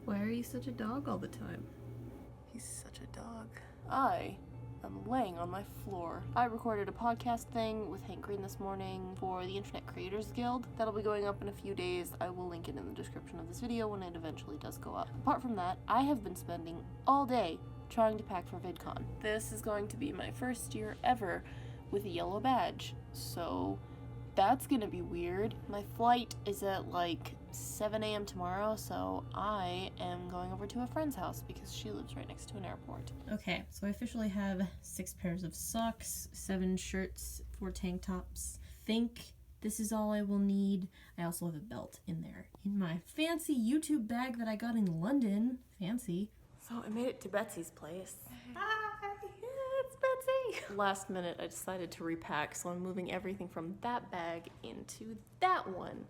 Why are you such a dog all the time? He's such a dog. I am laying on my floor. I recorded a podcast thing with Hank Green this morning for the Internet Creators Guild. That'll be going up in a few days. I will link it in the description of this video when it eventually does go up. Apart from that, I have been spending all day trying to pack for VidCon. This is going to be my first year ever with a yellow badge, so that's gonna be weird. My flight is at like 7 a.m. tomorrow, so I am going over to a friend's house because she lives right next to an airport. Okay, so I officially have 6 pairs of socks, 7 shirts, 4 tank tops. Think this is all I will need. I also have a belt in there. In my fancy YouTube bag that I got in London. Fancy. So I made it to Betsy's place. Hi! It's Betsy! Last minute I decided to repack, so I'm moving everything from that bag into that one.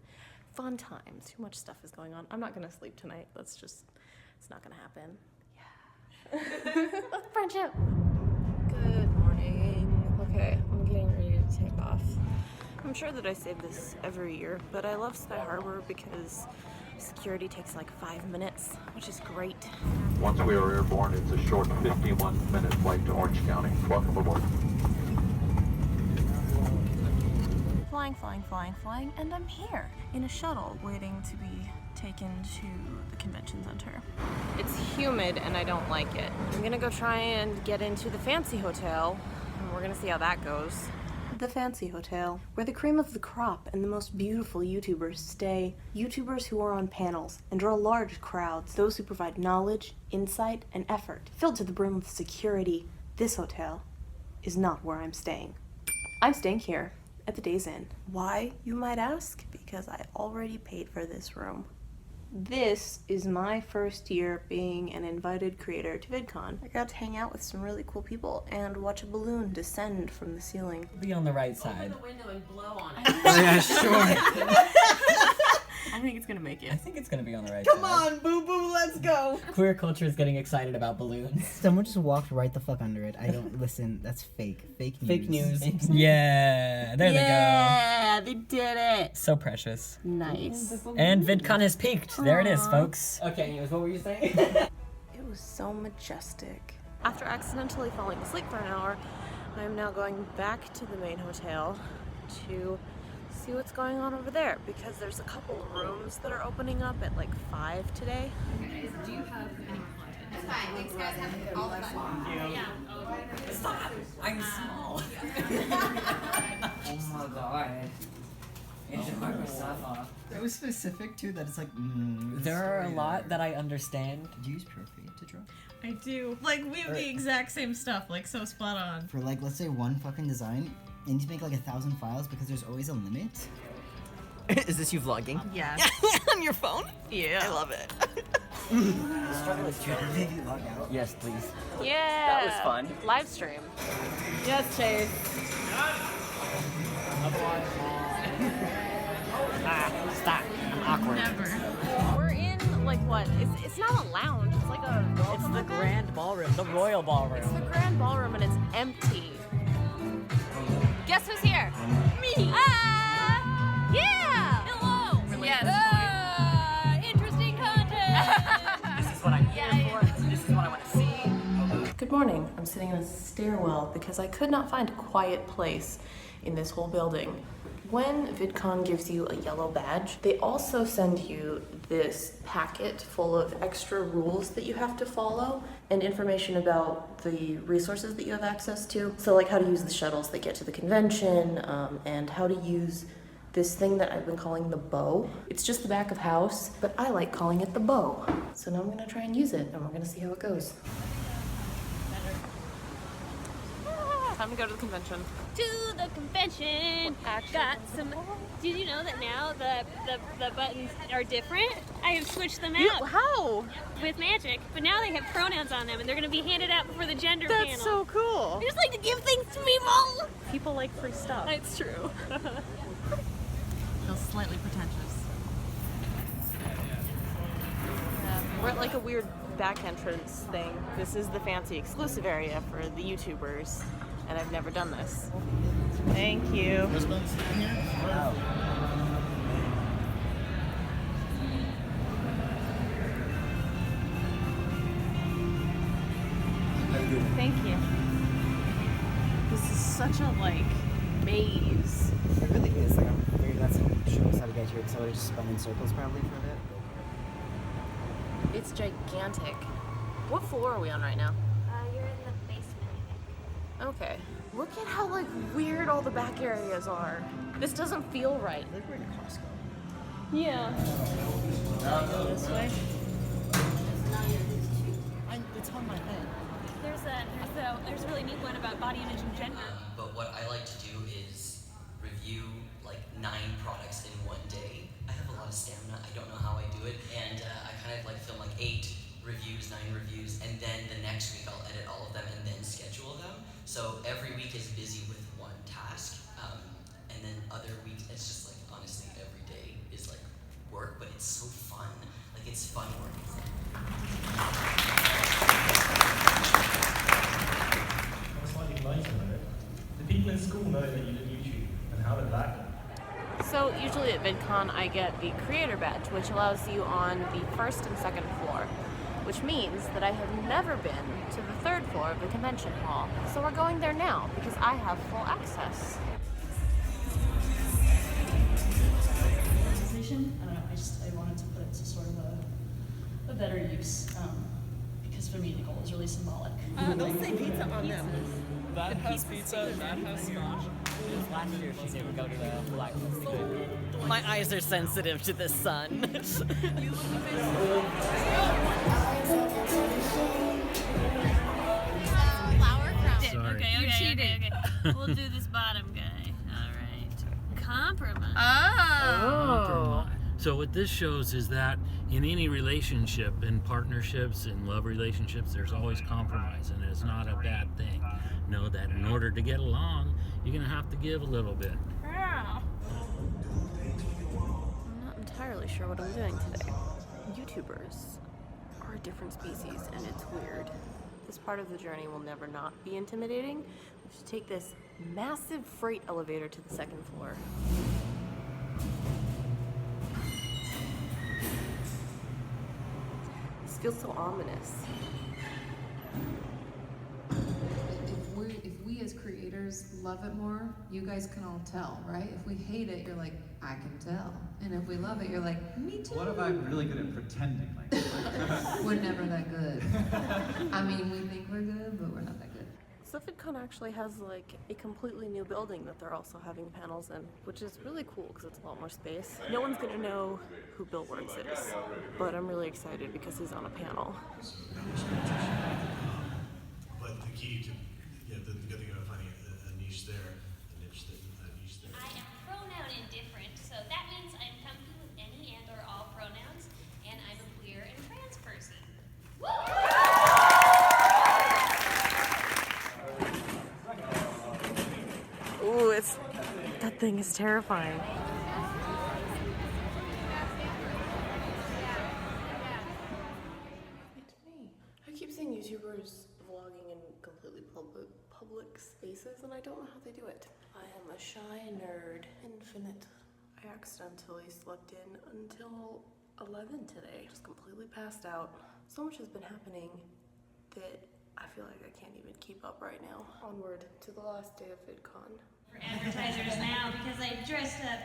Fun times. Too much stuff is going on. I'm not gonna sleep tonight. It's not gonna happen. Yeah. Friendship! Good morning. Okay, I'm getting ready to take off. I'm sure that I say this every year, but I love Sky Harbor because security takes like 5 minutes, which is great. Once we are airborne, it's a short 51-minute flight to Orange County. Welcome aboard. Flying, and I'm here in a shuttle waiting to be taken to the convention center. It's humid and I don't like it. I'm gonna go try and get into the fancy hotel, and we're gonna see how that goes. The Fancy Hotel, where the cream of the crop and the most beautiful YouTubers stay. YouTubers who are on panels and draw large crowds. Those who provide knowledge, insight, and effort. Filled to the brim with security. This hotel is not where I'm staying. I'm staying here at the Days Inn. Why, you might ask? Because I already paid for this room. This is my first year being an invited creator to VidCon. I got to hang out with some really cool people and watch a balloon descend from the ceiling. Be on the right side. Open the window and blow on it. Oh, yeah, sure. I think it's gonna make it. I think it's gonna be on the right Come side. on, boo boo, let's go. Queer culture is getting excited about balloons. Someone just walked right the fuck under it. I don't listen. That's fake. Fake news. Fake news. Yeah, there they go. Yeah, they did it. So precious. Nice. And VidCon has peaked. There it is, folks. Okay, anyways, what were you saying? It was so majestic. After accidentally falling asleep for an hour, I am now going back to the main hotel to see what's going on over there, because there's a couple of rooms that are opening up at like 5 today. Okay, do you have any content? That's fine. Thanks, guys. Have all the fun. Yeah. Stop! I'm small. Oh my god. It was specific too that it's like, There are a lot that I understand. Did you use Procreate to draw? I do. Like, we have the exact same stuff, like, so spot on. For like, let's say one fucking design, you need to make like 1,000 files because there's always a limit. Is this you vlogging? Yeah. On your phone? Yeah. I love it. Maybe log out. Yes, please. Yeah. That was fun. Live stream. Yes, Chase. Stop. I'm awkward. Never. We're in like what? It's not a lounge. It's like a. It's the grand ballroom, the royal ballroom. It's the grand ballroom and it's empty. Guess who's here? Me. Ah! Yeah. Hello. Yes. Interesting content. This is what I'm here for. This is what I want to see. Good morning. I'm sitting in a stairwell because I could not find a quiet place in this whole building. When VidCon gives you a yellow badge, they also send you this packet full of extra rules that you have to follow and information about the resources that you have access to. So like how to use the shuttles that get to the convention, and how to use this thing that I've been calling the bow. It's just the back of house, but I like calling it the bow. So now I'm gonna try and use it and we're gonna see how it goes. Time to go to the convention. To the convention. Got some. Did you know that now the buttons are different? I have switched them out How? with magic, but now they have pronouns on them, and they're going to be handed out before the gender That's panel. so cool. I just like to give things to people. People like free stuff. It's true. Feels slightly pretentious. We're at like a weird back entrance thing. This is the fancy exclusive area for the YouTubers, and I've never done this. Thank you. Thank you. This is such a, like, maze. It really is. Like, I'm very glad someone showed us how to get here because I would have just spun in circles probably for a bit. It's gigantic. What floor are we on right now? You're in the basement, I think. Okay. Look at how, like, weird all the back areas are. This doesn't feel right. Like we're in Costco. Yeah. Go this way. It's on my head. There's a really neat one about body image and gender. But what I like to do is review like 9 products in one day. I have a lot of stamina. I don't know how I do it, and I kind of like film like 8 reviews, 9 reviews, and then the next week I'll edit all of them and then schedule them. So every week is busy with one task, and then other weeks it's just like honestly every day is like work, but it's so fun. Like it's fun work. It's like, slightly later though. The people in school know that you do YouTube, and how did that go? So usually at VidCon I get the creator badge, which allows you on the 1st and 2nd floor, which means that I have never been to the 3rd floor of the convention hall. So we're going there now because I have full access. I wanted to put it to sort of a better use, because for me the goal is really symbolic. Don't say pizza on them. That has pizza, that has scotch. Last year she didn't go to the full access. My eyes are sensitive to the sun. Flower crown. Sorry. Okay, you cheated. Okay. We'll do this bottom guy. All right. Compromise. Oh. So what this shows is that in any relationship, in partnerships, in love relationships, there's always compromise, and it's not a bad thing. Know that in order to get along, you're gonna have to give a little bit. I'm not entirely sure what I'm doing today. YouTubers are a different species, and it's weird. This part of the journey will never not be intimidating. We should take this massive freight elevator to the 2nd floor. This feels so ominous. If we as creators love it more, you guys can all tell, right? If we hate it, you're like, I can tell. And if we love it, you're like, me too. What if I'm really good at pretending like that? We're never that good. I mean, we think we're good, but we're not that good. So VidCon actually has like a completely new building that they're also having panels in, which is really cool because it's a lot more space. No one's gonna know who Bill Works is, but I'm really excited because he's on a panel. But the key to, the good thing about finding a niche there, a niche there. I am pronoun indifferent, so that means I'm comfortable with any and or all pronouns, and I'm a queer and trans person. Ooh, that thing is terrifying. It's me. I keep seeing YouTubers vlogging in completely public spaces, and I don't know how they do it. I am a shy nerd, infinite. I accidentally slept in until 11 today, just completely passed out. So much has been happening that I feel like I can't even keep up right now. Onward to the last day of VidCon. For advertisers now, because I dressed up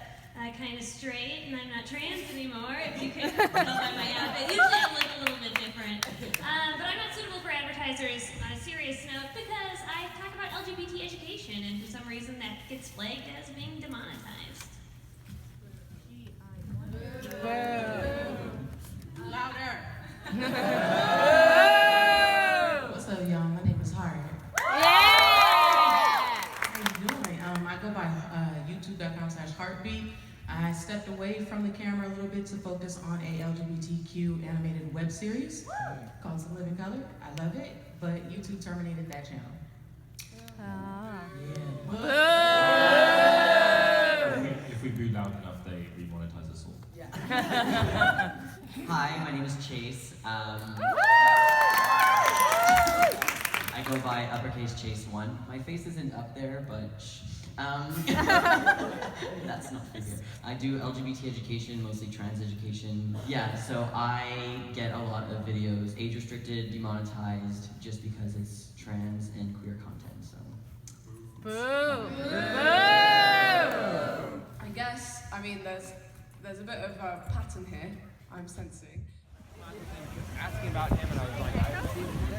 kind of straight and I'm not trans anymore, if you can tell by my outfit. Usually I look a little bit different. But I'm not suitable for advertisers on a serious note because I talk about LGBT education, and for some reason that gets flagged as being demonetized. Louder. What's up, y'all? My name is Harriet. Yeah! How you doing? I go by youtube.com/heartbeat. I stepped away from the camera a little bit to focus on a LGBTQ animated web series called Some Living Color. I love it, but YouTube terminated that channel. If we boo loud enough, they remonetize us all. Hi, my name is Chase. I go by uppercase Chase 1. My face isn't up there, but that's not for here. I do LGBT education, mostly trans education. Yeah, so I get a lot of videos age restricted, demonetized, just because it's trans and queer content. So. Boo! I guess, I mean, there's a bit of a pattern here, I'm sensing. Asking about him, and I was like,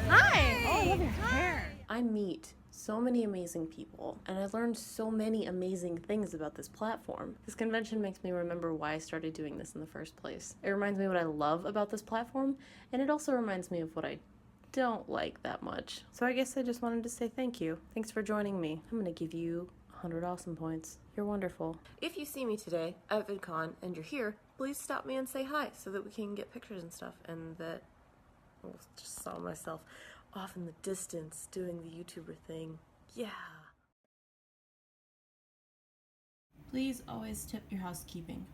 Hi! Oh, I love your hair. I meet so many amazing people, and I learned so many amazing things about this platform. This convention makes me remember why I started doing this in the first place. It reminds me what I love about this platform, and it also reminds me of what I don't like that much. So I guess I just wanted to say thank you. Thanks for joining me. I'm gonna give you 100 awesome points. You're wonderful. If you see me today at VidCon and you're here, please stop me and say hi so that we can get pictures and stuff, and that I just saw myself off in the distance doing the YouTuber thing. Yeah. Please always tip your housekeeping.